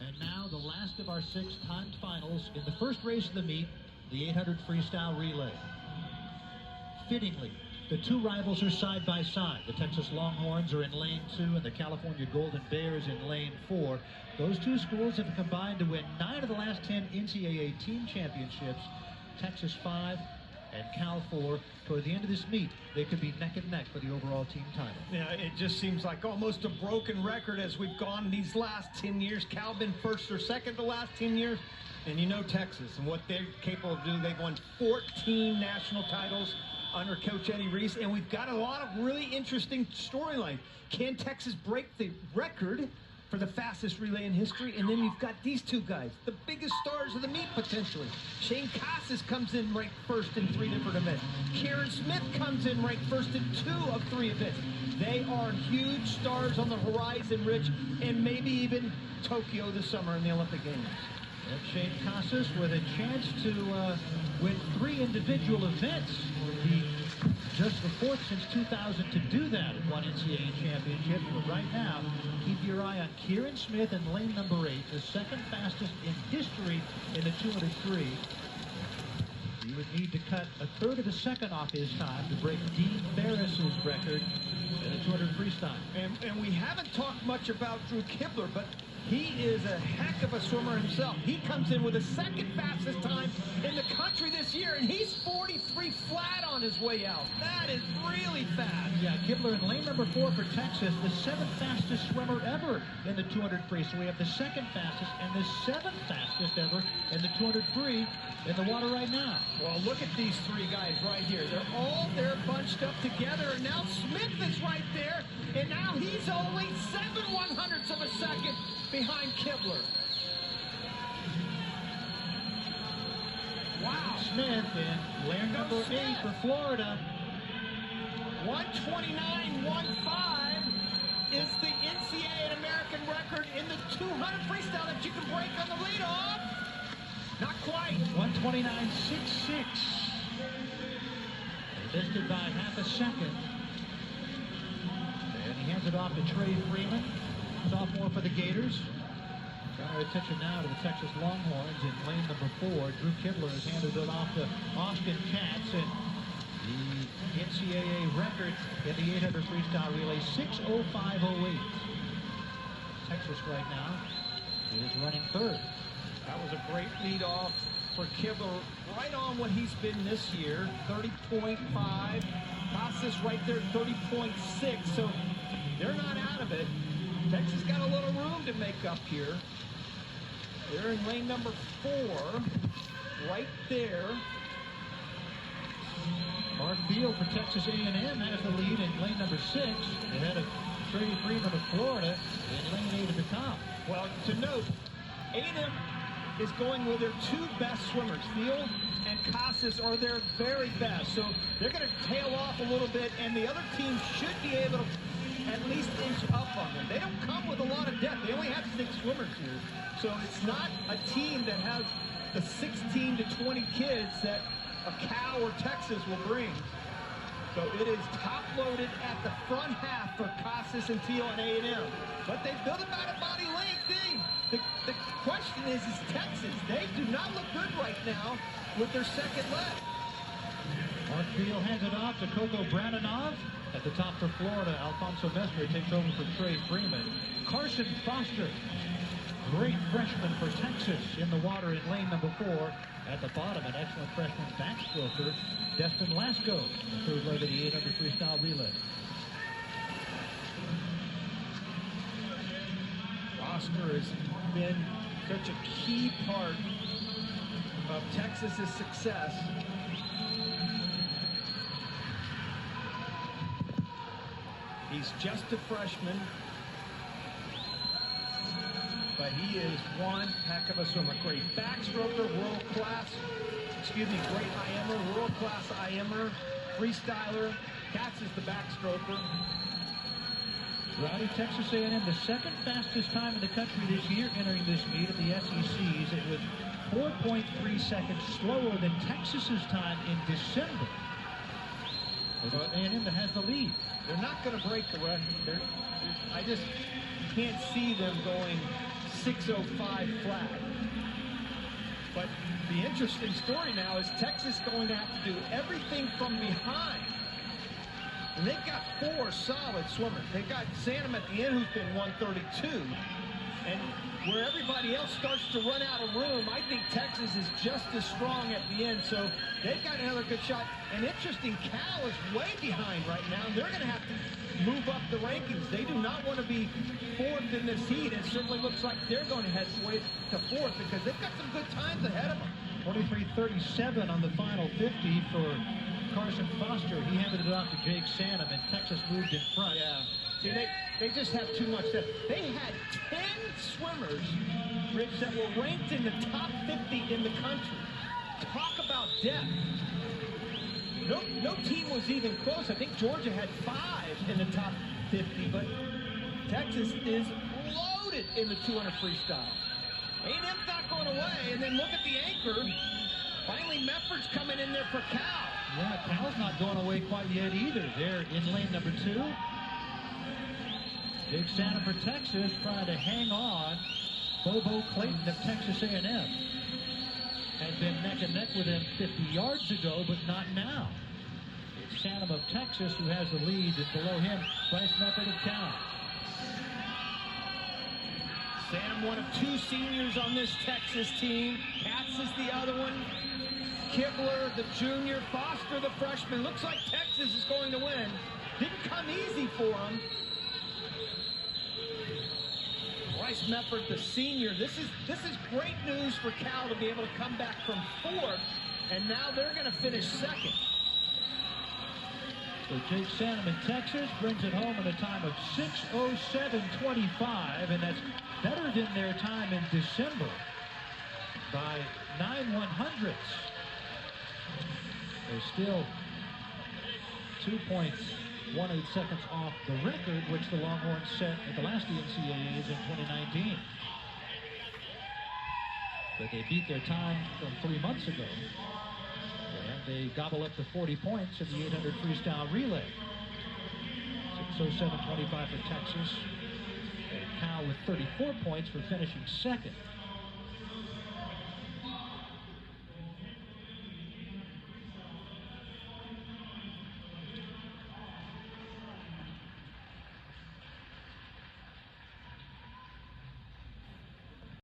And now the last of our 6 timed finals in the first race of the meet, the 800 freestyle relay. Fittingly, the two rivals are side by side. The Texas Longhorns are in lane 2 and the California Golden Bears in lane 4. Those two schools have combined to win 9 of the last 10 NCAA team championships. Texas 5 and Cal 4. Toward the end of this meet, they could be neck and neck for the overall team title. Yeah, it just seems like almost a broken record as we've gone these last 10 years. Cal been first or second the last 10 years. And you know Texas and what they're capable of doing. They've won 14 national titles under Coach Eddie Reese, and we've got a lot of really interesting storylines. Can Texas break the record for the fastest relay in history? And then you've got these two guys, the biggest stars of the meet potentially. Shane Casas comes in ranked first in 3 different events. Kieran Smith comes in ranked first in 2 of 3 events. They are huge stars on the horizon, Rich, and maybe even Tokyo this summer in the Olympic Games. And Shane Casas with a chance to win 3 individual events. He just the 4th since 2000 to do that at one NCAA championship. But right now, keep your eye on Kieran Smith in lane number 8, the second fastest in history in the 200 free. He would need to cut a third of a second off his time to break Dean Ferris's record in the 200 freestyle. And we haven't talked much about Drew Kibler, but he is a heck of a swimmer himself. He comes in with the second fastest time in the country this year, and he's 43 flat on his way out. That is really fast. Yeah, Kibler in lane number 4 for Texas, the 7th fastest swimmer ever in the 200 free. So we have the 2nd fastest and the 7th fastest ever in the 200 free in the water right now. Well, look at these 3 guys right here. They're all there bunched up together, and now Smith is right there, and now he's only 7/100ths of a second behind Kibler. Wow. Smith in lane number 8 for Florida. 1:29.15 is the NCAA and American record in the 200 freestyle that you can break on the leadoff. Not quite. 1:29.66. Missed it by half a second. And he hands it off to Trey Freeman, sophomore for the Gators. Got our attention now to the Texas Longhorns in lane number 4. Drew Kibler has handed it off to Austin Katz, and the NCAA record in the 800 freestyle relay, 6:05.08. Texas right now is running 3rd. That was a great lead off for Kibler, right on what he's been this year, 30.5. Casas right there, 30.6. So they're not out of it. Texas got a little room to make up here. They're in lane number 4, right there. Mark Beal for Texas A&M has the lead in lane number 6, ahead of Trey Freeman of Florida in lane 8 at the top. Well, to note, A&M is going with their 2 best swimmers. Thiel and Casas are their very best. So they're going to tail off a little bit, and the other team should be able to at least inch up on them. They don't come with a lot of depth. They only have 6 swimmers here. So it's not a team that has the 16 to 20 kids that a Cal or Texas will bring. So it is top-loaded at the front half for Casas and Thiel and A&M. But they build about a body length thing. The question is Texas. They do not look good right now with their second leg. Mark Beal hands it off to Coco Brananov. At the top for Florida, Alfonso Mestre takes over for Trey Freeman. Carson Foster, great freshman for Texas, in the water in lane number 4. At the bottom, an excellent freshman backstroker, Destin Lasco, the 3rd leg of the 800 freestyle relay. Foster has been such a key part of Texas's success. He's just a freshman, but he is one heck of a swimmer. Great backstroker, world-class, great IMer, world-class IMer, freestyler. Katz is the backstroker. Rowdy, Texas A&M, the 2nd fastest time in the country this year entering this meet at the SECs. It was 4.3 seconds slower than Texas's time in December. But it's A&M that has the lead. They're not going to break the record. I just can't see them going 6:05 flat. But the interesting story now is Texas going to have to do everything from behind. And they've got 4 solid swimmers. They've got Santam at the end, who's been 132. And where everybody else starts to run out of room, I think Texas is just as strong at the end. So they've got another good shot. And interesting, Cal is way behind right now. They're going to have to move up the rankings. They do not want to be 4th in this heat. It certainly looks like they're going to head way to 4th because they've got some good times ahead of them. 23:37 on the final 50 for Carson Foster. He handed it off to Jake Santam, and Texas moved in front. Yeah. See, they just have too much depth. They had 10 swimmers, Rich, that were ranked in the top 50 in the country. Talk about depth. No team was even close. I think Georgia had 5 in the top 50, but Texas is loaded in the 200 freestyle. A&M's not going away, and then look at the anchor. Finally, Mefford's coming in there for Cal. Yeah, Cal's not going away quite yet either. They're in lane number 2. Big Santam for Texas trying to hang on. Bobo Clayton of Texas A&M had been neck and neck with him 50 yards ago, but not now. It's Santam of Texas who has the lead, and below him, Bryce Mefford of Cal. Santam, one of 2 seniors on this Texas team. Katz is the other one. Kibler, the junior. Foster, the freshman. Looks like Texas is going to win. Didn't come easy for them. Bryce Mefford, the senior. This is great news for Cal to be able to come back from 4th, and now they're going to finish 2nd. So Jake Santam in Texas brings it home in a time of 6:07.25, and that's better than their time in December by 9/100ths. They're still 2.18 seconds off the record, which the Longhorns set at the last NCAAs in 2019. But they beat their time from 3 months ago. And they gobble up to 40 points in the 800 freestyle relay. 6:07.25 for Texas. And Cal with 34 points for finishing 2nd.